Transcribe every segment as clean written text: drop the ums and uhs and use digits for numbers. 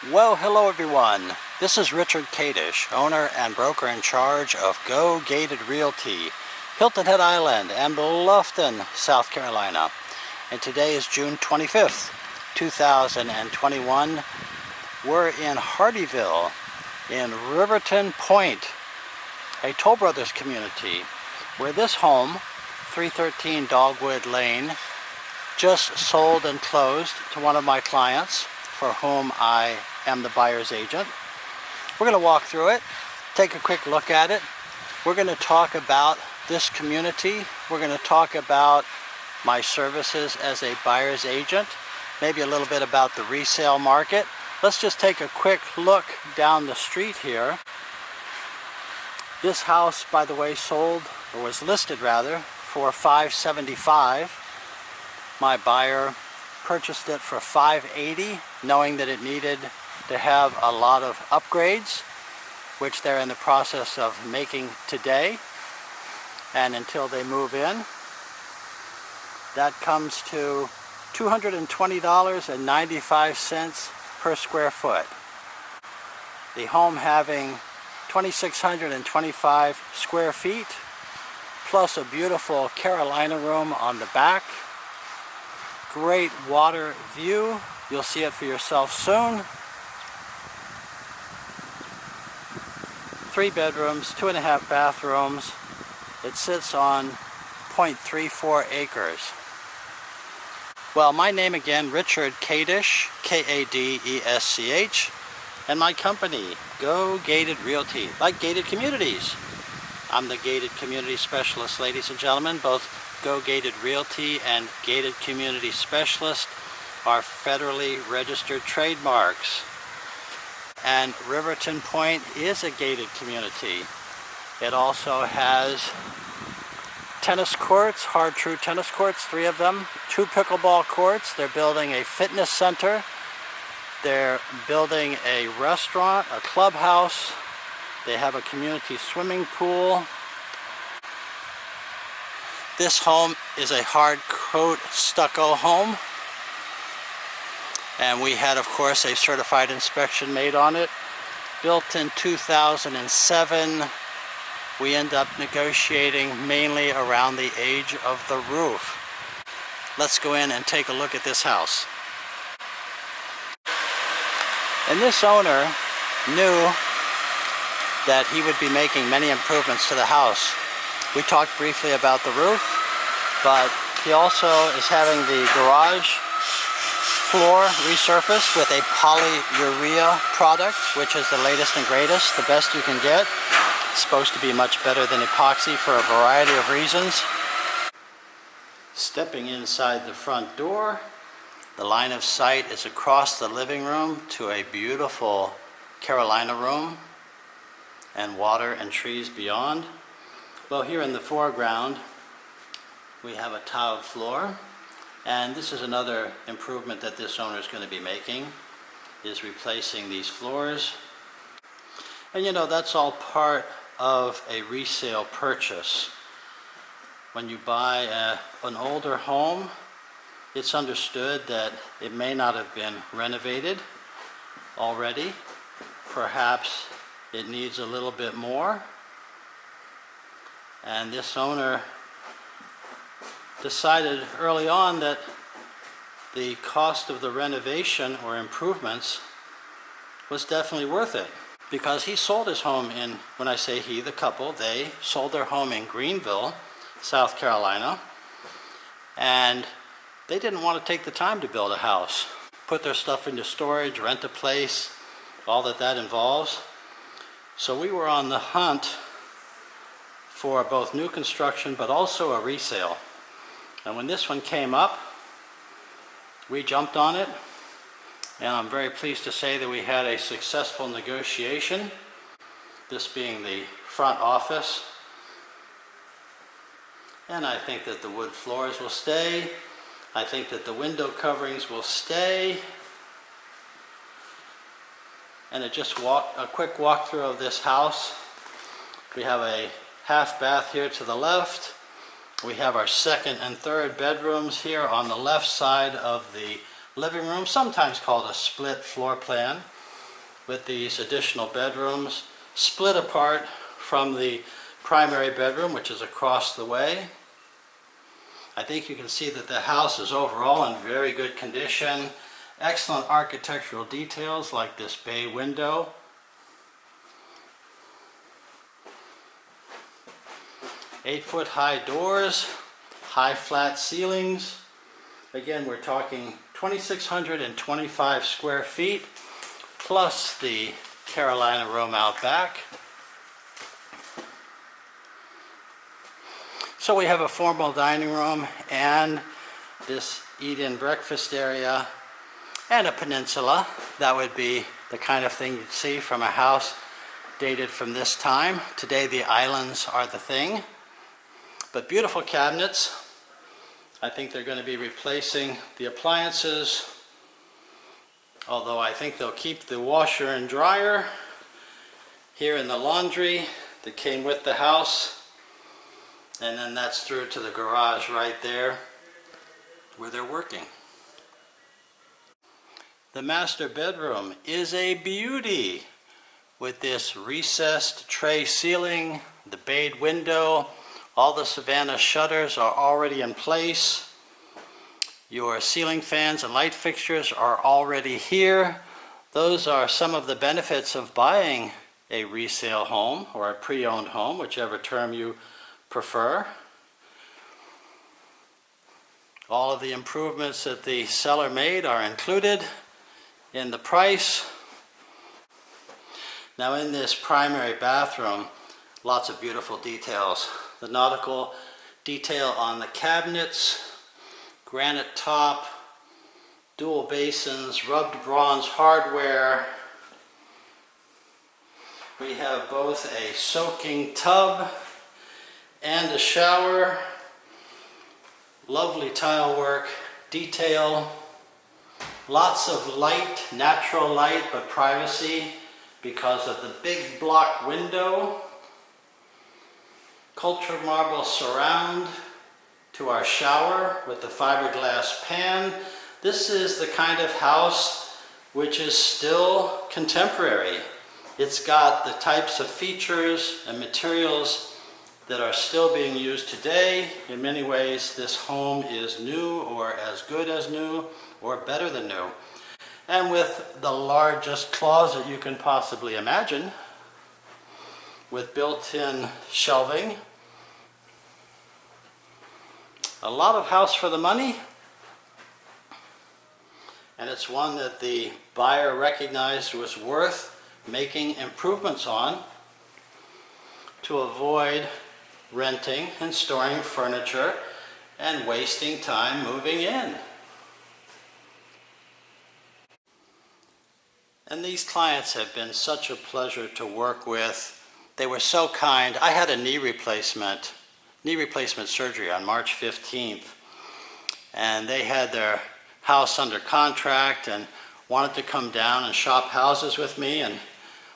Well, hello everyone. This is Richard Kadish, owner and broker in charge of Go Gated Realty, Hilton Head Island and Bluffton, South Carolina. And today is June 25th, 2021. We're in Hardeeville, in Riverton Point, a Toll Brothers community, where this home, 313 Dogwood Lane, just sold and closed to one of my clients, for whom I am the buyer's agent. We're going to walk through it, take a quick look at it. We're going to talk about this community. We're going to talk about my services as a buyer's agent, maybe a little bit about the resale market. Let's just take a quick look down the street here. This house, by the way, sold, or was listed rather, for $575. My buyer purchased it for $580, knowing that it needed to have a lot of upgrades, which they're in the process of making today. And until they move in, that comes to $220.95 per square foot. The home having 2,625 square feet, plus a beautiful Carolina room on the back. Great water view. You'll see it for yourself soon. 3 bedrooms, 2.5 bathrooms. It sits on 0.34 acres. Well, my name again, Richard Kadish, K-A-D-E-S-C-H, and my company, Go Gated Realty, like gated communities. I'm the gated community specialist, ladies and gentlemen. Both Go Gated Realty and Gated Community Specialist are federally registered trademarks. And Riverton Point is a gated community. It also has tennis courts, hard true tennis courts, 3 of them, 2 pickleball courts. They're building a fitness center. They're building a restaurant, a clubhouse. They have a community swimming pool. This home is a hard coat stucco home. And we had, of course, a certified inspection made on it. Built in 2007. We end up negotiating mainly around the age of the roof. Let's go in and take a look at this house. And this owner knew that he would be making many improvements to the house. We talked briefly about the roof, but he also is having the garage floor resurfaced with a polyurea product, which is the latest and greatest, the best you can get. It's supposed to be much better than epoxy for a variety of reasons. Stepping inside the front door, the line of sight is across the living room to a beautiful Carolina room and water and trees beyond. Well, here in the foreground, we have a tiled floor, and this is another improvement that this owner is going to be making, is replacing these floors. And you know, that's all part of a resale purchase. When you buy an older home, it's understood that it may not have been renovated already. Perhaps it needs a little bit more. And this owner decided early on that the cost of the renovation or improvements was definitely worth it, because he sold his home in, when I say he, the couple, they sold their home in Greenville, South Carolina, and they didn't want to take the time to build a house, put their stuff into storage, rent a place, all that involves. So we were on the hunt for both new construction but also a resale. And when this one came up, we jumped on it, and I'm very pleased to say that we had a successful negotiation, this being the front office. And I think that the wood floors will stay. I think that the window coverings will stay. And a quick walkthrough of this house. We have a half bath here to the left. We have our 2nd and 3rd bedrooms here on the left side of the living room, sometimes called a split floor plan. with these additional bedrooms split apart from the primary bedroom, which is across the way. I think you can see that the house is overall in very good condition. Excellent architectural details like this bay window. Eight-foot high doors, high flat ceilings. Again, we're talking 2,625 square feet, plus the Carolina room out back. So we have a formal dining room and this eat-in breakfast area and a peninsula. That would be the kind of thing you'd see from a house dated from this time. Today the islands are the thing. But beautiful cabinets. I think they're going to be replacing the appliances, although I think they'll keep the washer and dryer here in the laundry that came with the house. And then that's through to the garage right there where they're working. The master bedroom is a beauty with this recessed tray ceiling, the bayed window. All the Savannah shutters are already in place. Your ceiling fans and light fixtures are already here. Those are some of the benefits of buying a resale home or a pre-owned home, whichever term you prefer. All of the improvements that the seller made are included in the price. Now in this primary bathroom, lots of beautiful details. The nautical detail on the cabinets, granite top, dual basins, rubbed bronze hardware. We have both a soaking tub and a shower. Lovely tile work, detail. Lots of light, natural light, but privacy because of the big block window. Cultured marble surround to our shower with the fiberglass pan. This is the kind of house which is still contemporary. It's got the types of features and materials that are still being used today. In many ways, this home is new or as good as new or better than new. And with the largest closet you can possibly imagine, with built-in shelving. A lot of house for the money, and it's one that the buyer recognized was worth making improvements on to avoid renting and storing furniture and wasting time moving in. And these clients have been such a pleasure to work with. They were so kind. I had a knee replacement surgery on March 15th, and they had their house under contract and wanted to come down and shop houses with me. And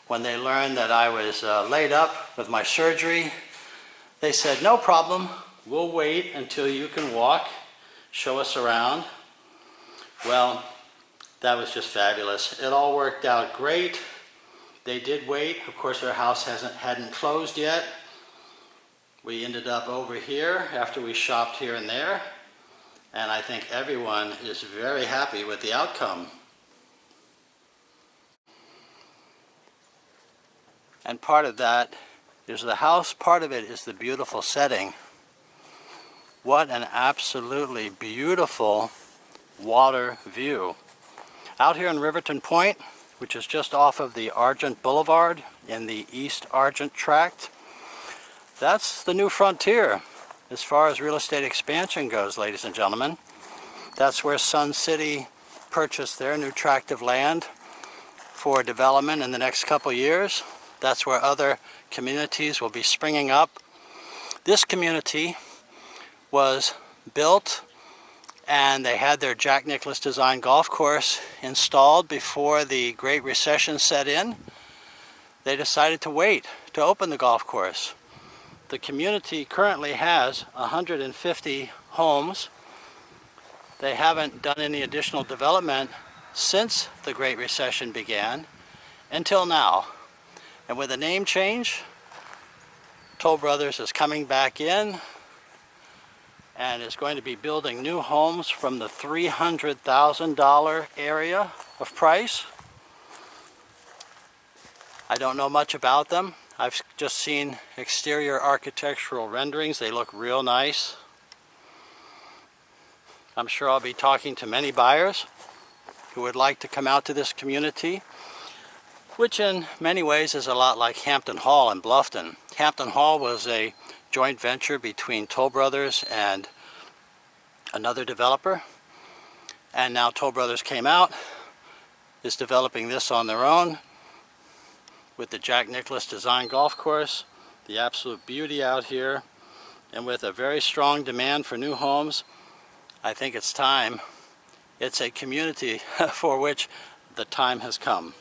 when they learned that I was laid up with my surgery, they said, "No problem, we'll wait until you can walk, show us around." Well, that was just fabulous. It all worked out great. They did wait. Of course, their house hadn't closed yet. We ended up over here after we shopped here and there, and I think everyone is very happy with the outcome. And part of that is the house, part of it is the beautiful setting. What an absolutely beautiful water view. Out here in Riverton Point, which is just off of the Argent Boulevard in the East Argent tract, that's the new frontier as far as real estate expansion goes, ladies and gentlemen. That's where Sun City purchased their new tract of land for development in the next couple years. That's where other communities will be springing up. This community was built and they had their Jack Nicklaus design golf course installed before the Great Recession set in. They decided to wait to open the golf course. The community currently has 150 homes. They haven't done any additional development since the Great Recession began, until now. And with a name change, Toll Brothers is coming back in and is going to be building new homes from the $300,000 area of price. I don't know much about them. I've just seen exterior architectural renderings. They look real nice. I'm sure I'll be talking to many buyers who would like to come out to this community, which in many ways is a lot like Hampton Hall in Bluffton. Hampton Hall was a joint venture between Toll Brothers and another developer, and now Toll Brothers came out, is developing this on their own with the Jack Nicklaus design golf course, the absolute beauty out here, and with a very strong demand for new homes. I think it's time. It's a community for which the time has come.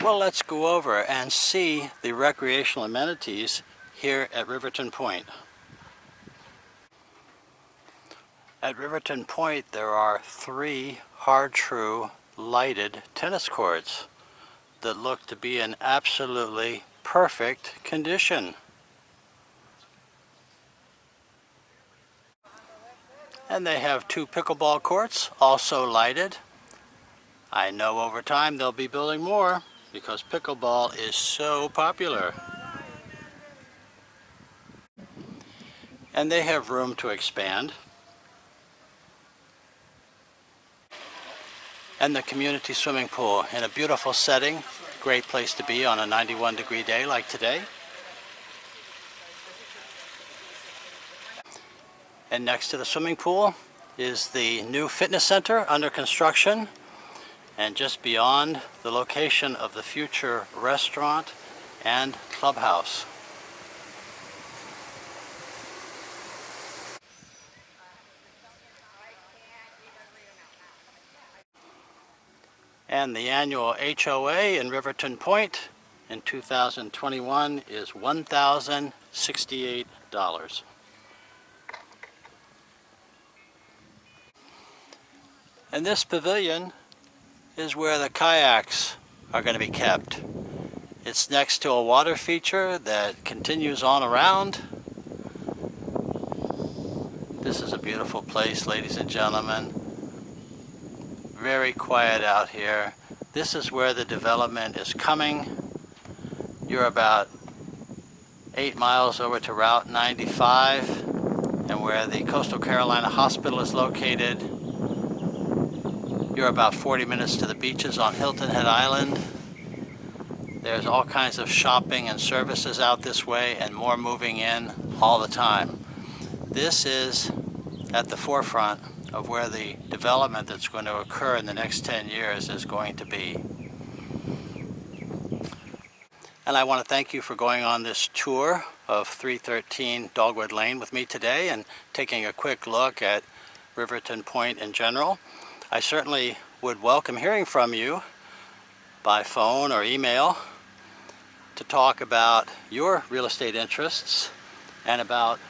Well, let's go over and see the recreational amenities here at Riverton Point. At Riverton Point, there are 3 hard-true lighted tennis courts that look to be in absolutely perfect condition. And they have 2 pickleball courts, also lighted. I know over time they'll be building more because pickleball is so popular. And they have room to expand. And the community swimming pool in a beautiful setting. Great place to be on a 91-degree day like today. And next to the swimming pool is the new fitness center under construction. And just beyond, the location of the future restaurant and clubhouse. And the annual HOA in Riverton Point in 2021 is $1,068. And this pavilion is where the kayaks are going to be kept. It's next to a water feature that continues on around. This is a beautiful place, ladies and gentlemen. Very quiet out here. This is where the development is coming. You're about 8 miles over to Route 95 and where the Coastal Carolina Hospital is located. You're about 40 minutes to the beaches on Hilton Head Island. There's all kinds of shopping and services out this way and more moving in all the time. This is at the forefront of where the development that's going to occur in the next 10 years is going to be. And I want to thank you for going on this tour of 313 Dogwood Lane with me today and taking a quick look at Riverton Point in general. I certainly would welcome hearing from you by phone or email to talk about your real estate interests and about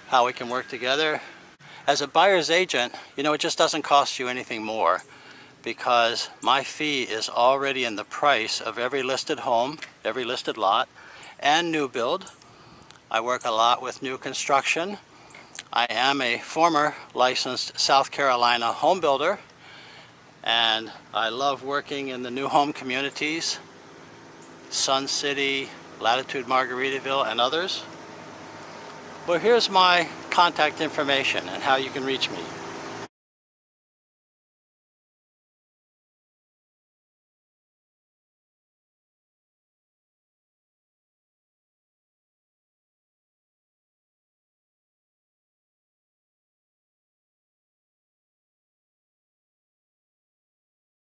how we can work together. As a buyer's agent, you know, it just doesn't cost you anything more because my fee is already in the price of every listed home, every listed lot, and new build. I work a lot with new construction. I am a former licensed South Carolina home builder, and I love working in the new home communities, Sun City, Latitude Margaritaville, and others. Well, here's my contact information and how you can reach me.